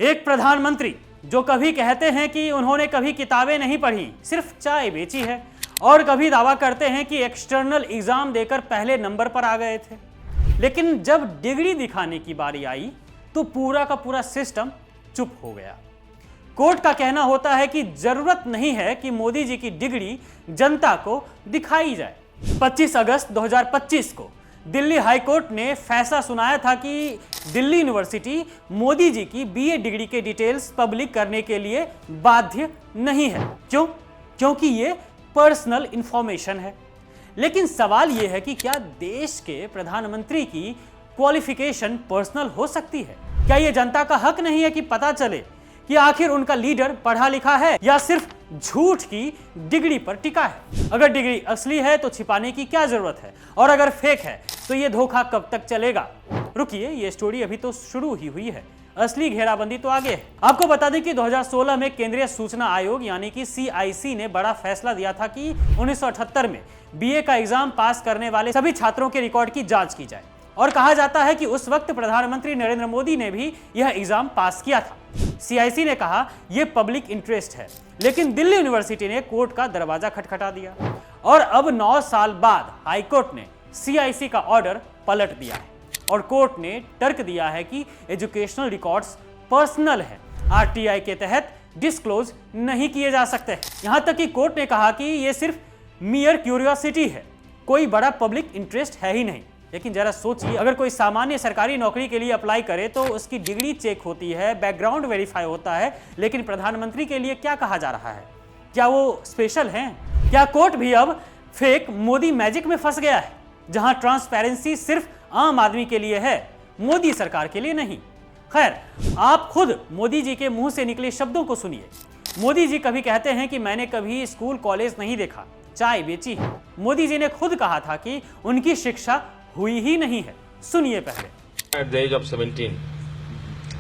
एक प्रधानमंत्री जो कभी कहते हैं कि उन्होंने कभी किताबें नहीं पढ़ी, सिर्फ चाय बेची है, और कभी दावा करते हैं कि एक्सटर्नल एग्जाम देकर पहले नंबर पर आ गए थे, लेकिन जब डिग्री दिखाने की बारी आई तो पूरा का पूरा सिस्टम चुप हो गया। कोर्ट का कहना होता है कि जरूरत नहीं है कि मोदी जी की डिग्री जनता को दिखाई जाए। 25 अगस्त 2025 को दिल्ली हाई कोर्ट ने फैसला सुनाया था कि दिल्ली यूनिवर्सिटी मोदी जी की बीए डिग्री के डिटेल्स पब्लिक करने के लिए बाध्य नहीं है। क्यों? क्योंकि ये पर्सनल इंफॉर्मेशन है। लेकिन सवाल यह है कि क्या देश के प्रधानमंत्री की क्वालिफिकेशन पर्सनल हो सकती है? क्या यह जनता का हक नहीं है कि पता चले कि आखिर उनका लीडर पढ़ा लिखा है या सिर्फ झूठ की डिग्री पर टिका है? अगर डिग्री असली है तो छिपाने की क्या जरूरत है, और अगर फेक है तो ये धोखा कब तक चलेगा? रुकिए, ये स्टोरी अभी तो शुरू ही हुई है, असली घेराबंदी तो आगे है। आपको बता दें कि 2016 में केंद्रीय सूचना आयोग यानी कि CIC ने बड़ा फैसला दिया था कि 1978 में बीए का एग्जाम पास करने वाले सभी छात्रों के रिकॉर्ड की जांच की जाए, और कहा जाता है कि उस वक्त प्रधानमंत्री नरेंद्र मोदी ने भी यह एग्जाम पास किया था। CIC ने कहा यह पब्लिक इंटरेस्ट है, लेकिन दिल्ली यूनिवर्सिटी ने कोर्ट का दरवाजा खटखटा दिया, और अब 9 साल बाद हाईकोर्ट ने CIC का ऑर्डर पलट दिया है, और कोर्ट ने तर्क दिया है कि एजुकेशनल रिकॉर्ड्स पर्सनल है, RTI के तहत डिस्क्लोज नहीं किए जा सकते। यहां तक कि कोर्ट ने कहा कि यह सिर्फ मियर क्यूरियोसिटी है, कोई बड़ा पब्लिक इंटरेस्ट है ही नहीं। लेकिन जरा सोचिए, अगर कोई सामान्य सरकारी नौकरी के लिए अप्लाई करे तो उसकी डिग्री चेक होती है, बैकग्राउंड वेरीफाई होता है, लेकिन प्रधानमंत्री के लिए क्या कहा जा रहा है? क्या वो स्पेशल हैं? क्या कोर्ट भी अब फेक मोदी मैजिक में फंस गया है, जहां ट्रांसपेरेंसी सिर्फ आम आदमी के लिए है, मोदी सरकार के लिए नहीं? खैर, आप खुद मोदी जी के मुंह से निकले शब्दों को सुनिए। मोदी जी कभी कहते हैं कि मैंने कभी स्कूल कॉलेज नहीं देखा, चाय बेची है। मोदी जी ने खुद कहा था कि उनकी शिक्षा हुई ही नहीं है। सुनिए पहले। एट द एज ऑफ 17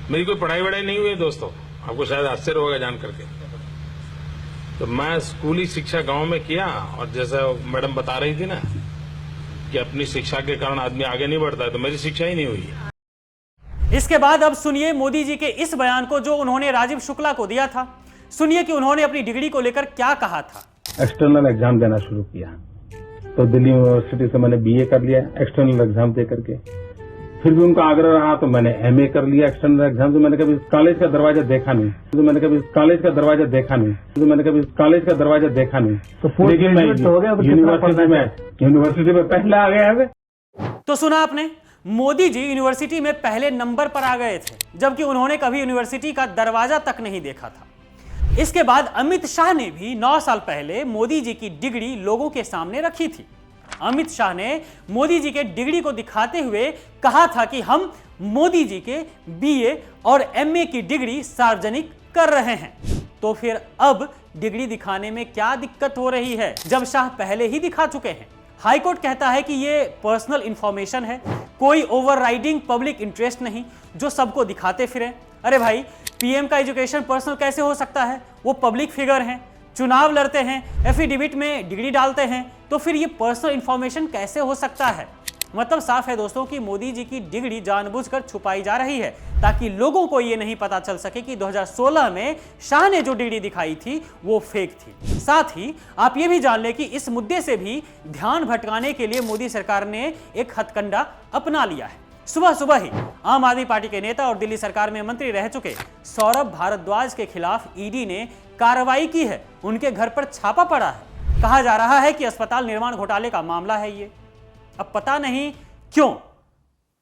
मेरी कोई पढ़ाई वढ़ाई नहीं हुई दोस्तों, आपको शायद आश्चर्य होगा जान करके। तो मैं स्कूली शिक्षा गांव में किया, और जैसा मैडम बता रही थी ना कि अपनी शिक्षा के कारण आदमी आगे नहीं बढ़ता है, तो मेरी शिक्षा ही नहीं हुई है। इसके बाद अब सुनिए मोदी जी के इस बयान को जो उन्होंने राजीव शुक्ला को दिया था। सुनिए कि उन्होंने अपनी डिग्री को लेकर क्या कहा था। एक्सटर्नल एग्जाम देना शुरू किया तो दिल्ली यूनिवर्सिटी से मैंने बीए कर लिया एक्सटर्नल एग्जाम दे करके। फिर भी उनका आग्रह रहा तो मैंने एमए कर लिया एक्सटर्नल एग्जाम से। मैंने कभी इस कॉलेज का दरवाजा देखा नहीं, तो मैंने कभी इस कॉलेज का दरवाजा देखा नहीं, तो मैंने कभी इस कॉलेज का दरवाजा देखा नहीं। तो लेकिन मैं यूनिवर्सिटी में पहले आ गया है। तो सुना आपने, मोदी जी यूनिवर्सिटी में पहले नंबर पर आ गए थे, जबकि उन्होंने कभी यूनिवर्सिटी का दरवाजा तक नहीं देखा था। इसके बाद अमित शाह ने भी 9 साल पहले मोदी जी की डिग्री लोगों के सामने रखी थी। अमित शाह ने मोदी जी के डिग्री को दिखाते हुए कहा था कि हम मोदी जी के बीए और एमए की डिग्री सार्वजनिक कर रहे हैं। तो फिर अब डिग्री दिखाने में क्या दिक्कत हो रही है, जब शाह पहले ही दिखा चुके हैं? हाईकोर्ट कहता है कि ये पर्सनल इंफॉर्मेशन है, कोई ओवरराइडिंग पब्लिक इंटरेस्ट नहीं जो सबको दिखाते फिरें। अरे भाई, PM का एजुकेशन पर्सनल कैसे हो सकता है? वो पब्लिक फिगर हैं, चुनाव लड़ते हैं, एफिडेविट में डिग्री डालते हैं, तो फिर ये पर्सनल इंफॉर्मेशन कैसे हो सकता है? मतलब साफ है दोस्तों कि मोदी जी की डिग्री जानबूझकर छुपाई जा रही है, ताकि लोगों को ये नहीं पता चल सके कि 2016 में शाह ने जो डिग्री दिखाई थी वो फेक थी। साथ ही आप ये भी जान लें कि इस मुद्दे से भी ध्यान भटकाने के लिए मोदी सरकार ने एक हथकंडा अपना लिया है। सुबह सुबह ही आम आदमी पार्टी के नेता और दिल्ली सरकार में मंत्री रह चुके सौरभ भारद्वाज के खिलाफ ED ने कार्रवाई की है। उनके घर पर छापा पड़ा है। कहा जा रहा है कि अस्पताल निर्माण घोटाले का मामला है ये। अब पता नहीं क्यों